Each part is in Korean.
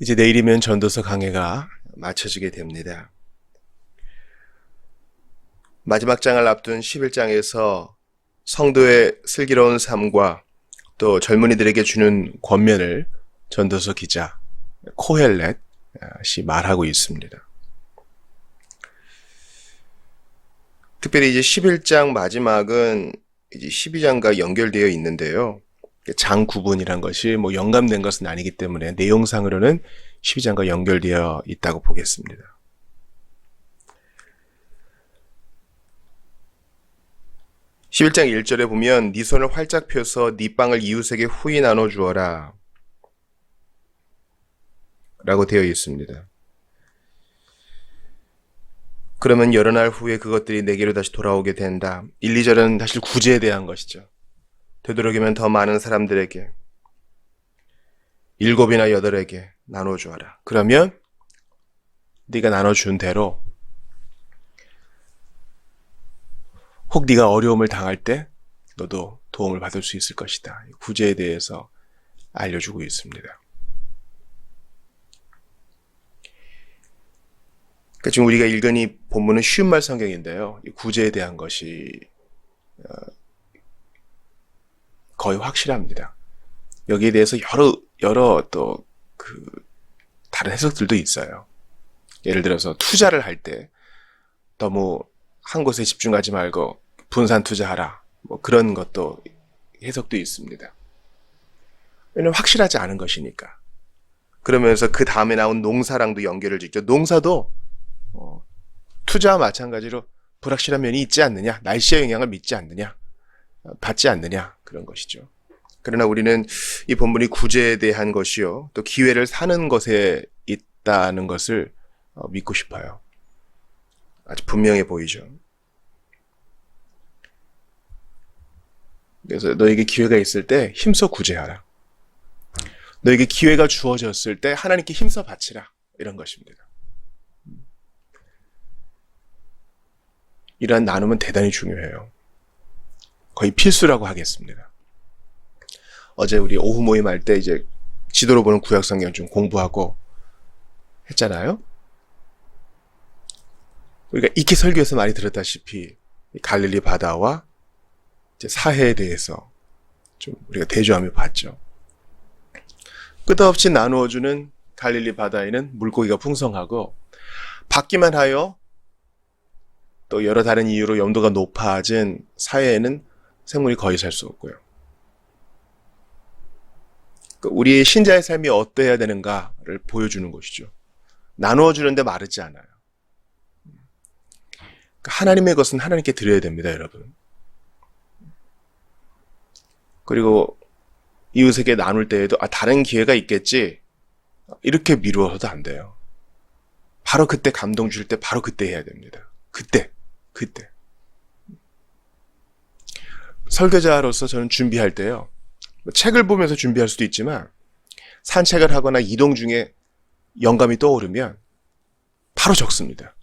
이제 내일이면 전도서 강해가 마쳐지게 됩니다. 마지막 장을 앞둔 11장에서 성도의 슬기로운 삶과 또 젊은이들에게 주는 권면을 전도서 기자 코헬렛이 말하고 있습니다. 특별히 이제 11장 마지막은 이제 12장과 연결되어 있는데요. 장 구분이란 것이 영감된 것은 아니기 때문에 내용상으로는 12장과 연결되어 있다고 보겠습니다. (11장 1절에) 보면 네 손을 활짝 펴서 네 빵을 이웃에게 후히 나눠 주어라 라고 되어 있습니다. 그러면 여러 날 후에 그것들이 내게로 다시 돌아오게 된다. 1, 2절은 사실 구제에 대한 것이죠. 되도록이면 더 많은 사람들에게 7이나 8에게 나눠주어라. 그러면 네가 나눠준 대로 혹 네가 어려움을 당할 때 너도 도움을 받을 수 있을 것이다. 구제에 대해서 알려주고 있습니다. 그러니까 지금 우리가 읽은 이 본문은 쉬운 말 성경인데요. 이 구제에 대한 것이 거의 확실합니다. 여기에 대해서 여러 또 다른 해석들도 있어요. 예를 들어서 투자를 할 때 너무 한 곳에 집중하지 말고 분산 투자하라. 그런 것도 해석도 있습니다. 왜냐하면 확실하지 않은 것이니까. 그러면서 그 다음에 나온 농사랑도 연결을 짓죠. 농사도 투자와 마찬가지로 불확실한 면이 있지 않느냐, 날씨의 영향을 믿지 않느냐, 받지 않느냐, 그런 것이죠. 그러나 우리는 이 본문이 구제에 대한 것이요, 또 기회를 사는 것에 있다는 것을 믿고 싶어요. 아주 분명해 보이죠. 그래서 너에게 기회가 있을 때 힘써 구제하라. 너에게 기회가 주어졌을 때 하나님께 힘써 바치라. 이런 것입니다. 이러한 나눔은 대단히 중요해요. 거의 필수라고 하겠습니다. 어제 우리 오후 모임할 때 이제 지도로 보는 구약성경 좀 공부하고 했잖아요. 우리가 익히 설교에서 많이 들었다시피 갈릴리 바다와 이제 사해에 대해서 좀 우리가 대조하며 봤죠. 끝없이 나누어주는 갈릴리 바다에는 물고기가 풍성하고 받기만 하여 또 여러 다른 이유로 염도가 높아진 사해에는 생물이 거의 살 수 없고요. 우리의 신자의 삶이 어떠해야 되는가를 보여주는 것이죠. 나누어주는데 마르지 않아요. 하나님의 것은 하나님께 드려야 됩니다, 여러분. 그리고 이웃에게 나눌 때에도 다른 기회가 있겠지 이렇게 미루어서도 안 돼요. 바로 그때 감동 줄 때 바로 그때 해야 됩니다. 그때. 설교자로서 저는 준비할 때요, 책을 보면서 준비할 수도 있지만 산책을 하거나 이동 중에 영감이 떠오르면 바로 적습니다.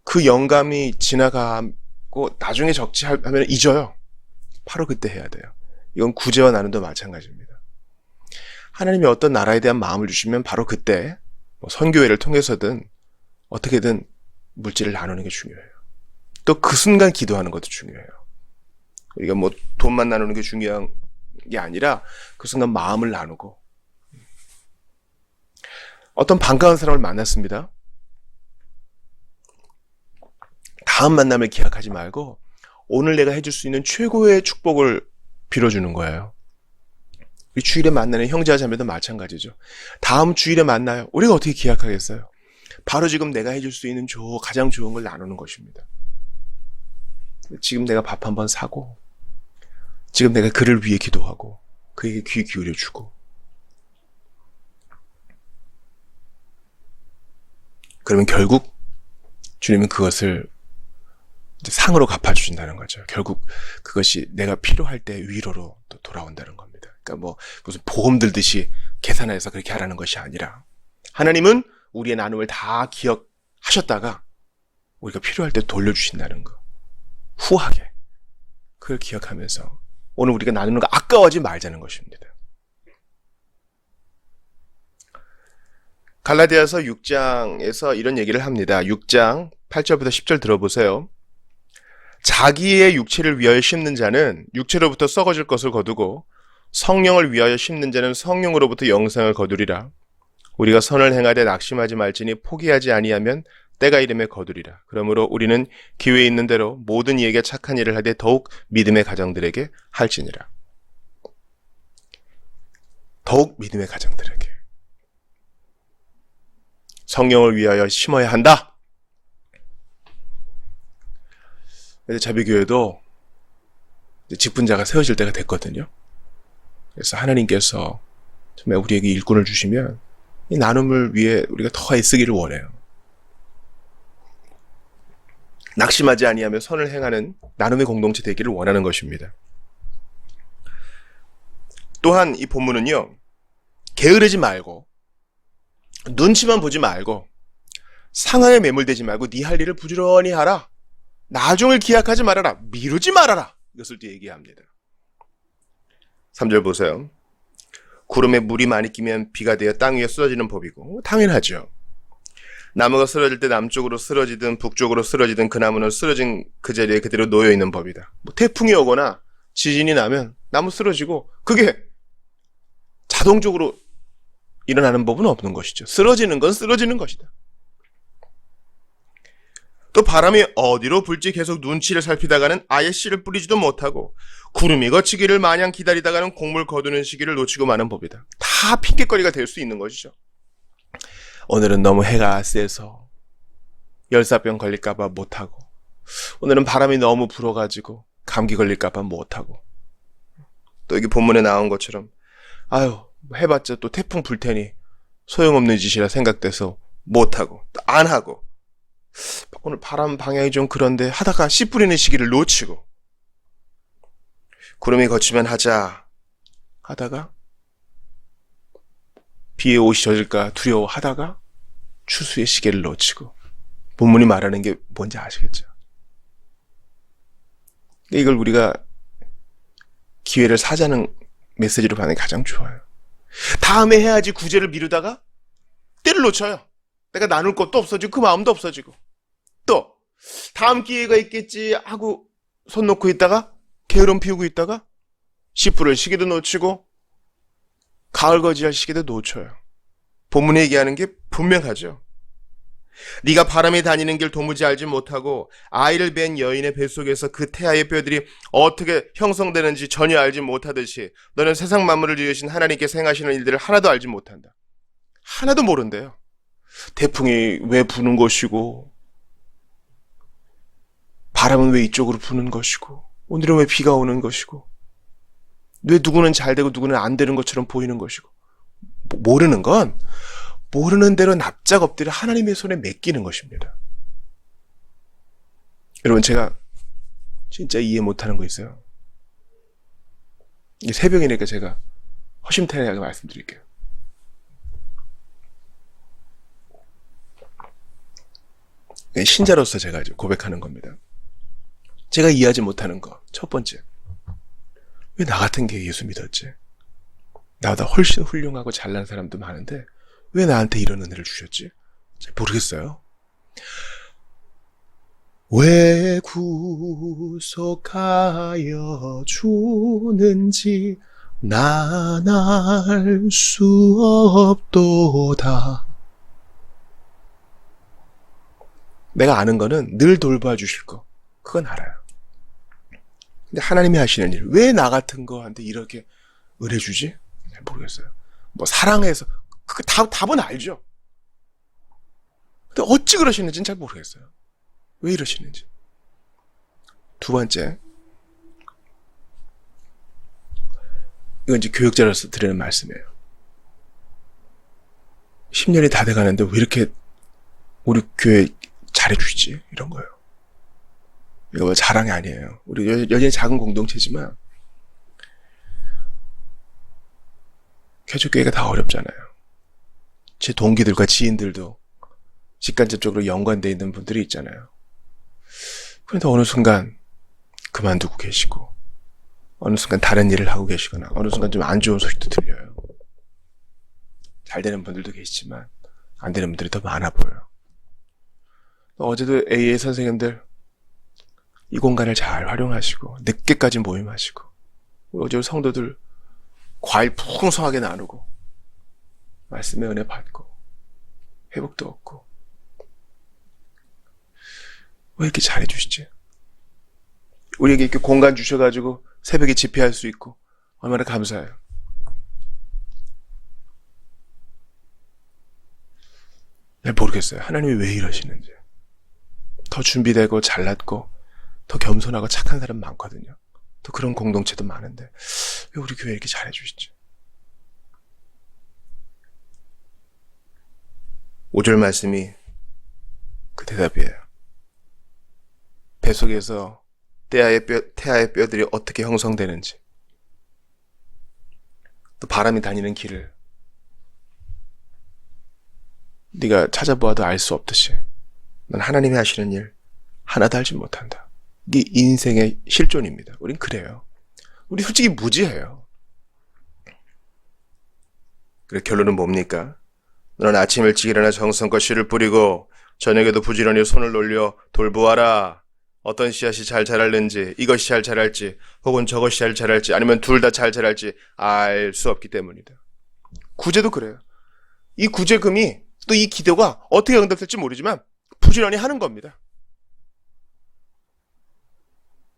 그 영감이 지나가고 나중에 적지 하면 잊어요. 바로 그때 해야 돼요. 이건 구제와 나눔도 마찬가지입니다. 하나님이 어떤 나라에 대한 마음을 주시면 바로 그때 선교회를 통해서든 어떻게든 물질을 나누는 게 중요해요. 또 그 순간 기도하는 것도 중요해요. 우리가 돈만 나누는 게 중요한 게 아니라 그 순간 마음을 나누고. 어떤 반가운 사람을 만났습니다. 다음 만남을 기약하지 말고 오늘 내가 해줄 수 있는 최고의 축복을 빌어주는 거예요. 우리 주일에 만나는 형제와 자매도 마찬가지죠. 다음 주일에 만나요. 우리가 어떻게 기약하겠어요? 바로 지금 내가 해줄 수 있는 가장 좋은 걸 나누는 것입니다. 지금 내가 밥 한번 사고, 지금 내가 그를 위해 기도하고, 그에게 귀 기울여주고, 그러면 결국 주님은 그것을 상으로 갚아주신다는 거죠. 결국 그것이 내가 필요할 때 위로로 또 돌아온다는 겁니다. 그러니까 무슨 보험 들듯이 계산해서 그렇게 하라는 것이 아니라, 하나님은 우리의 나눔을 다 기억하셨다가 우리가 필요할 때 돌려주신다는 거. 후하게. 그걸 기억하면서 오늘 우리가 나누는 거 아까워하지 말자는 것입니다. 갈라디아서 6장에서 이런 얘기를 합니다. 6장 8절부터 10절 들어보세요. 자기의 육체를 위하여 심는 자는 육체로부터 썩어질 것을 거두고 성령을 위하여 심는 자는 성령으로부터 영생을 거두리라. 우리가 선을 행하되 낙심하지 말지니 포기하지 아니하면 때가 이름에 거두리라. 그러므로 우리는 기회 있는 대로 모든 이에게 착한 일을 하되 더욱 믿음의 가정들에게 할지니라. 더욱 믿음의 가정들에게. 성령을 위하여 심어야 한다. 자비교회도 직분자가 세워질 때가 됐거든요. 그래서 하나님께서 정말 우리에게 일꾼을 주시면 이 나눔을 위해 우리가 더 애쓰기를 원해요. 낙심하지 아니하며 선을 행하는 나눔의 공동체 되기를 원하는 것입니다. 또한 이 본문은요, 게으르지 말고 눈치만 보지 말고 상황에 매몰되지 말고 네 할 일을 부지런히 하라. 나중을 기약하지 말아라. 미루지 말아라. 이것을 또 얘기합니다. 3절 보세요. 구름에 물이 많이 끼면 비가 되어 땅 위에 쏟아지는 법이고 당연하죠. 나무가 쓰러질 때 남쪽으로 쓰러지든 북쪽으로 쓰러지든 그 나무는 쓰러진 그 자리에 그대로 놓여있는 법이다. 태풍이 오거나 지진이 나면 나무 쓰러지고 그게 자동적으로 일어나는 법은 없는 것이죠. 쓰러지는 건 쓰러지는 것이다. 또 바람이 어디로 불지 계속 눈치를 살피다가는 아예 씨를 뿌리지도 못하고 구름이 거치기를 마냥 기다리다가는 곡물 거두는 시기를 놓치고 마는 법이다. 다 핑계거리가 될 수 있는 것이죠. 오늘은 너무 해가 세서 열사병 걸릴까봐 못하고, 오늘은 바람이 너무 불어가지고 감기 걸릴까봐 못하고, 또 여기 본문에 나온 것처럼 아유 해봤자 또 태풍 불 테니 소용없는 짓이라 생각돼서 못하고 또 안 하고, 오늘 바람 방향이 좀 그런데 하다가 씨 뿌리는 시기를 놓치고, 구름이 거치면 하자 하다가 비에 옷이 젖을까 두려워하다가 추수의 시기를 놓치고. 본문이 말하는 게 뭔지 아시겠죠? 이걸 우리가 기회를 사자는 메시지로 받는 게 가장 좋아요. 다음에 해야지 구제를 미루다가 때를 놓쳐요. 내가 나눌 것도 없어지고 그 마음도 없어지고, 또 다음 기회가 있겠지 하고 손 놓고 있다가 게으름 피우고 있다가 씨 뿌릴 시기도 놓치고 가을 거지할 시기도 놓쳐요. 본문에 얘기하는 게 분명하죠. 네가 바람이 다니는 길 도무지 알지 못하고 아이를 뵌 여인의 뱃속에서 그 태아의 뼈들이 어떻게 형성되는지 전혀 알지 못하듯이 너는 세상 만물을 지으신 하나님께서 행하시는 일들을 하나도 알지 못한다. 하나도 모른대요. 태풍이 왜 부는 것이고, 바람은 왜 이쪽으로 부는 것이고, 오늘은 왜 비가 오는 것이고, 왜 누구는 잘 되고 누구는 안 되는 것처럼 보이는 것이고. 모르는 건 모르는 대로 납작 엎드려 하나님의 손에 맡기는 것입니다. 여러분, 제가 진짜 이해 못하는 거 있어요. 이게 새벽이니까 제가 허심탄회하게 말씀드릴게요. 신자로서 제가 이제 고백하는 겁니다. 제가 이해하지 못하는 거, 첫 번째, 왜 나 같은 게 예수 믿었지? 나보다 훨씬 훌륭하고 잘난 사람도 많은데 왜 나한테 이런 은혜를 주셨지? 잘 모르겠어요. 왜 구속하여 주는지 난 알 수 없도다. 내가 아는 거는 늘 돌봐주실 거, 그건 알아요. 근데 하나님이 하시는 일, 왜 나 같은 거한테 이렇게 은혜 주지? 잘 모르겠어요. 뭐 사랑해서, 그 답은 알죠. 근데 어찌 그러시는지는 잘 모르겠어요. 왜 이러시는지. 두 번째, 이건 이제 교육자로서 드리는 말씀이에요. 10년이 다 돼가는데 왜 이렇게 우리 교회 잘해주시지? 이런 거예요. 이거 뭐 자랑이 아니에요. 우리 여전히 작은 공동체지만 개척교회가 다 어렵잖아요. 제 동기들과 지인들도 직간접적으로 연관되어 있는 분들이 있잖아요. 그런데 어느 순간 그만두고 계시고, 어느 순간 다른 일을 하고 계시거나, 어느 순간 좀 안 좋은 소식도 들려요. 잘 되는 분들도 계시지만 안 되는 분들이 더 많아 보여요. 어제도 AA 선생님들 이 공간을 잘 활용하시고 늦게까지 모임하시고 어제 성도들 과일 풍성하게 나누고 말씀의 은혜 받고 회복도 얻고 왜 이렇게 잘해주시지? 우리에게 이렇게 공간 주셔가지고 새벽에 집회할 수 있고 얼마나 감사해요. 잘 모르겠어요. 하나님이 왜 이러시는지. 더 준비되고 잘났고 더 겸손하고 착한 사람 많거든요. 또 그런 공동체도 많은데 왜 우리 교회 이렇게 잘해주시지? 5절 말씀이 그 대답이에요. 뱃속에서 태아의 뼈들이 어떻게 형성되는지, 또 바람이 다니는 길을 네가 찾아보아도 알 수 없듯이 난 하나님이 하시는 일 하나도 알지 못한다. 이게 인생의 실존입니다. 우린 그래요. 우리 솔직히 무지해요. 그래 결론은 뭡니까? 너는 아침 일찍 일어나 정성껏 씨를 뿌리고 저녁에도 부지런히 손을 놀려 돌보아라. 어떤 씨앗이 잘 자랄는지, 이것이 잘 자랄지, 혹은 저것이 잘 자랄지, 아니면 둘 다 잘 자랄지 알 수 없기 때문이다. 구제도 그래요. 이 구제금이 또 이 기도가 어떻게 응답될지 모르지만 부지런히 하는 겁니다.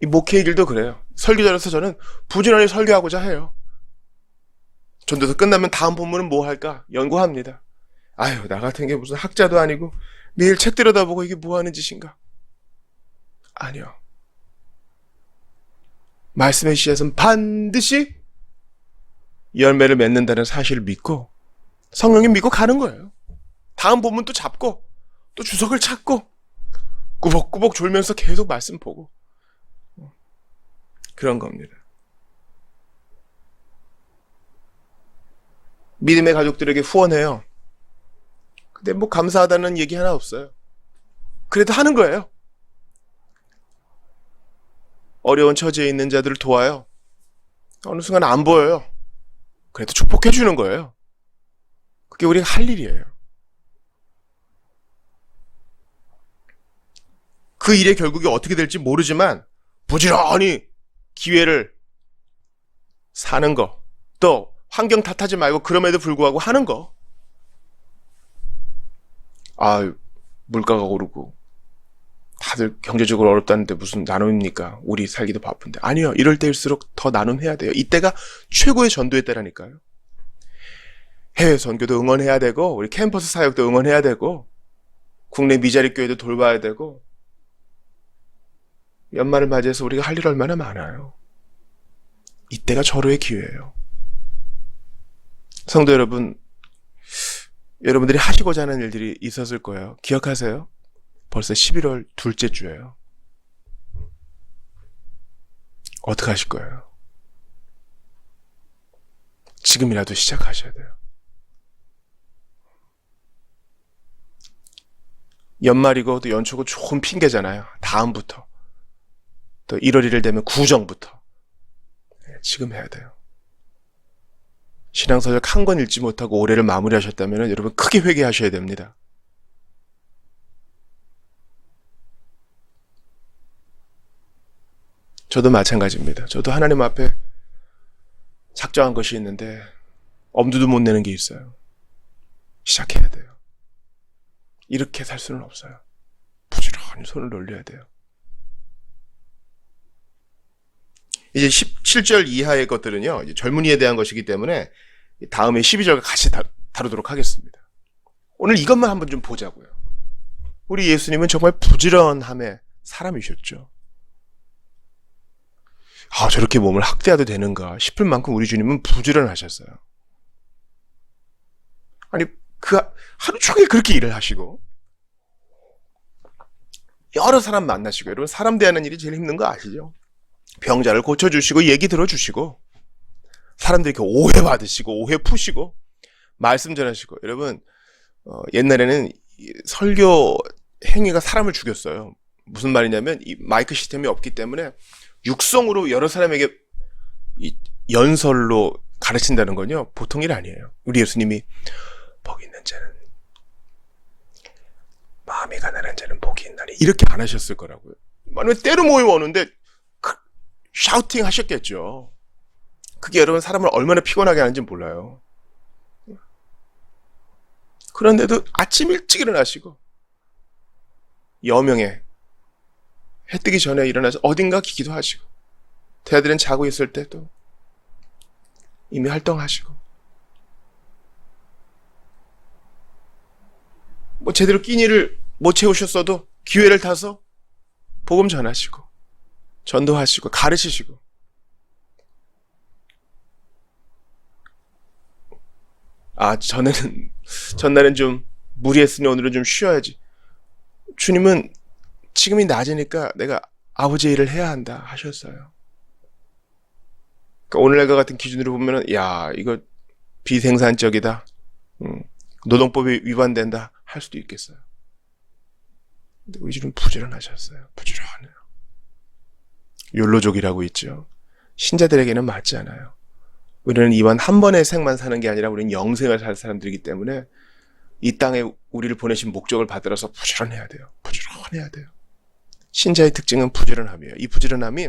이 목회의 길도 그래요. 설교자로서 저는 부지런히 설교하고자 해요. 전도서 끝나면 다음 본문은 뭐 할까 연구합니다. 아유, 나 같은 게 무슨 학자도 아니고 매일 책 들여다보고 이게 뭐 하는 짓인가? 아니요. 말씀의 씨앗은 반드시 열매를 맺는다는 사실을 믿고 성령님 믿고 가는 거예요. 다음 본문 또 잡고 또 주석을 찾고 꾸벅꾸벅 졸면서 계속 말씀 보고 그런 겁니다. 믿음의 가족들에게 후원해요. 근데 뭐 감사하다는 얘기 하나 없어요. 그래도 하는 거예요. 어려운 처지에 있는 자들을 도와요. 어느 순간 안 보여요. 그래도 축복해 주는 거예요. 그게 우리가 할 일이에요. 그 일의 결국이 어떻게 될지 모르지만 부지런히 기회를 사는 거, 또 환경 탓하지 말고 그럼에도 불구하고 하는 거. 아, 물가가 오르고 다들 경제적으로 어렵다는데 무슨 나눔입니까? 우리 살기도 바쁜데. 아니요. 이럴 때일수록 더 나눔해야 돼요. 이때가 최고의 전도의 때라니까요. 해외 선교도 응원해야 되고 우리 캠퍼스 사역도 응원해야 되고 국내 미자리 교회도 돌봐야 되고 연말을 맞이해서 우리가 할 일 얼마나 많아요. 이때가 절호의 기회예요. 성도 여러분, 여러분들이 하시고자 하는 일들이 있었을 거예요. 기억하세요? 벌써 11월 둘째 주예요. 어떻게 하실 거예요? 지금이라도 시작하셔야 돼요. 연말이고 또 연초고 좋은 핑계잖아요. 다음부터. 또 1월 1일 되면 구정부터. 지금 해야 돼요. 신앙서적 한 권 읽지 못하고 올해를 마무리하셨다면 여러분 크게 회개하셔야 됩니다. 저도 마찬가지입니다. 저도 하나님 앞에 작정한 것이 있는데 엄두도 못 내는 게 있어요. 시작해야 돼요. 이렇게 살 수는 없어요. 부지런히 손을 놀려야 돼요. 이제 17절 이하의 것들은요, 이제 젊은이에 대한 것이기 때문에 다음에 12절과 같이 다루도록 하겠습니다. 오늘 이것만 한번 좀 보자고요. 우리 예수님은 정말 부지런함의 사람이셨죠. 아, 저렇게 몸을 학대해도 되는가 싶을 만큼 우리 주님은 부지런하셨어요. 아니, 그 하루 종일 그렇게 일을 하시고 여러 사람 만나시고, 여러분 사람 대하는 일이 제일 힘든 거 아시죠? 병자를 고쳐주시고 얘기 들어주시고 사람들이 이렇게 오해받으시고 오해 푸시고 말씀 전하시고. 여러분 옛날에는 설교 행위가 사람을 죽였어요. 무슨 말이냐면 이 마이크 시스템이 없기 때문에 육성으로 여러 사람에게 이 연설로 가르친다는 건요 보통 일 아니에요. 우리 예수님이 복 있는 자는 은혜가 나는 자는 복이 있나니. 이렇게 안 하셨을 거라고요. 만약에 때로 모임 오는데 샤우팅 하셨겠죠. 그게 여러분 사람을 얼마나 피곤하게 하는지 몰라요. 그런데도 아침 일찍 일어나시고 여명에 해 뜨기 전에 일어나서 어딘가 기도하시고 대아들은 자고 있을 때도 이미 활동하시고 뭐 제대로 끼니를 못 채우셨어도 기회를 타서 복음 전하시고 전도하시고 가르치시고 전날은 좀 무리했으니 오늘은 좀 쉬어야지. 주님은 지금이 낮이니까 내가 아버지의 일을 해야 한다 하셨어요. 그러니까 오늘날과 같은 기준으로 보면은 야 이거 비생산적이다, 노동법이 위반된다 할 수도 있겠어요. 근데 우리 주님 부지런하셨어요. 부지런해요. 욜로족이라고 있죠. 신자들에게는 맞지 않아요. 우리는 이번 한 번의 생만 사는 게 아니라 우리는 영생을 살 사람들이기 때문에 이 땅에 우리를 보내신 목적을 받들어서 부지런해야 돼요. 부지런해야 돼요. 신자의 특징은 부지런함이에요. 이 부지런함이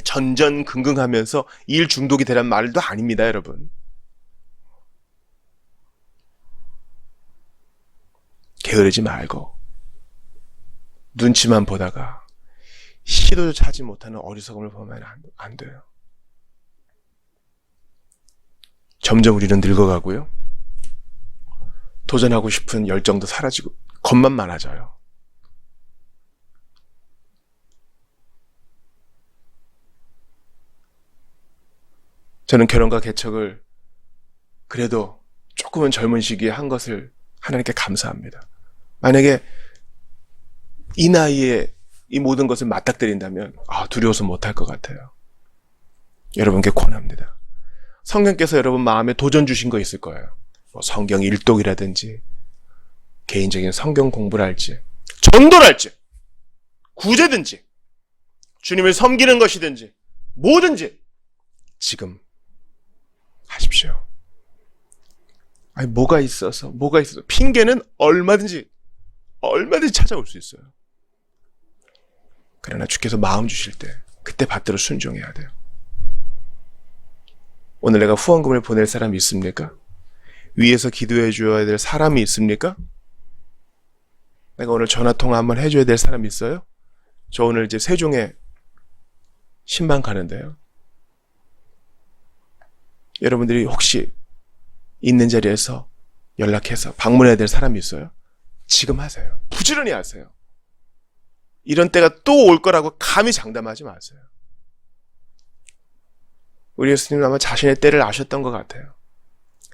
전전긍긍하면서 일 중독이 되란 말도 아닙니다, 여러분. 게으르지 말고 눈치만 보다가 시도조차 하지 못하는 어리석음을 보면 안 돼요. 점점 우리는 늙어가고요. 도전하고 싶은 열정도 사라지고 겁만 많아져요. 저는 결혼과 개척을 그래도 조금은 젊은 시기에 한 것을 하나님께 감사합니다. 만약에 이 나이에 이 모든 것을 맞닥뜨린다면 두려워서 못할 것 같아요. 여러분께 권합니다. 성령께서 여러분 마음에 도전 주신 거 있을 거예요. 뭐 성경 일독이라든지 개인적인 성경 공부를 할지 전도를 할지 구제든지 주님을 섬기는 것이든지 뭐든지 지금 하십시오. 뭐가 있어서 핑계는 얼마든지 찾아올 수 있어요. 그러나 주께서 마음 주실 때 그때 받들어 순종해야 돼요. 오늘 내가 후원금을 보낼 사람이 있습니까? 위에서 기도해 줘야 될 사람이 있습니까? 내가 오늘 전화통화 한번 해줘야 될 사람이 있어요? 저 오늘 이제 세종에 신방 가는데요. 여러분들이 혹시 있는 자리에서 연락해서 방문해야 될 사람이 있어요? 지금 하세요. 부지런히 하세요. 이런 때가 또 올 거라고 감히 장담하지 마세요. 우리 예수님은 아마 자신의 때를 아셨던 것 같아요.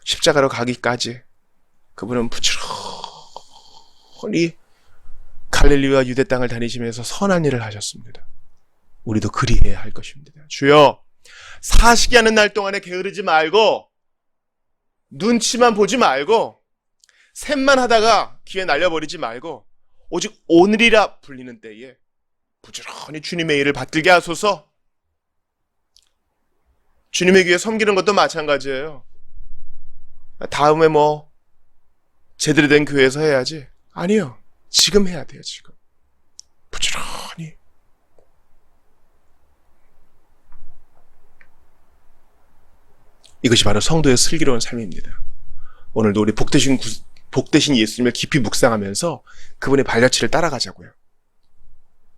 십자가로 가기까지 그분은 부지런히 갈릴리와 유대 땅을 다니시면서 선한 일을 하셨습니다. 우리도 그리해야 할 것입니다. 주여, 사시게 하는 날 동안에 게으르지 말고 눈치만 보지 말고 샘만 하다가 기회 날려버리지 말고 오직 오늘이라 불리는 때에 부지런히 주님의 일을 받들게 하소서. 주님의 귀에 섬기는 것도 마찬가지예요. 다음에 제대로 된 교회에서 해야지. 아니요. 지금 해야 돼요. 지금. 부지런히. 이것이 바로 성도의 슬기로운 삶입니다. 오늘도 우리 복되신 예수님을 깊이 묵상하면서 그분의 발자취를 따라가자고요.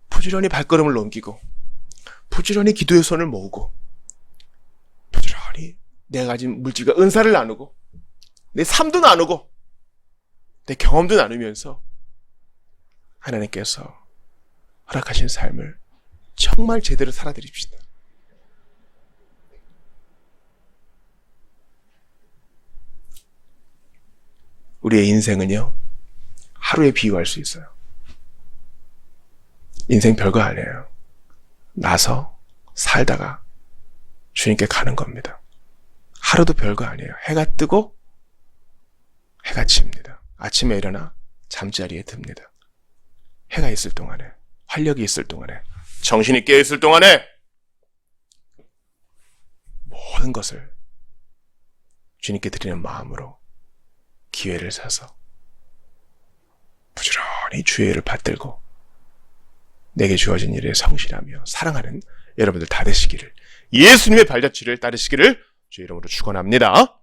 부지런히 발걸음을 넘기고 부지런히 기도의 손을 모으고 부지런히 내가 가진 물질과 은사를 나누고 내 삶도 나누고 내 경험도 나누면서 하나님께서 허락하신 삶을 정말 제대로 살아드립시다. 우리의 인생은요, 하루에 비유할 수 있어요. 인생 별거 아니에요. 나서 살다가 주님께 가는 겁니다. 하루도 별거 아니에요. 해가 뜨고 해가 집니다. 아침에 일어나 잠자리에 듭니다. 해가 있을 동안에, 활력이 있을 동안에, 정신이 깨어있을 동안에 모든 것을 주님께 드리는 마음으로 기회를 사서 부지런히 영원히 주의 일을 받들고 내게 주어진 일에 성실하며 사랑하는 여러분들 다 되시기를, 예수님의 발자취를 따르시기를 주의 이름으로 축원합니다.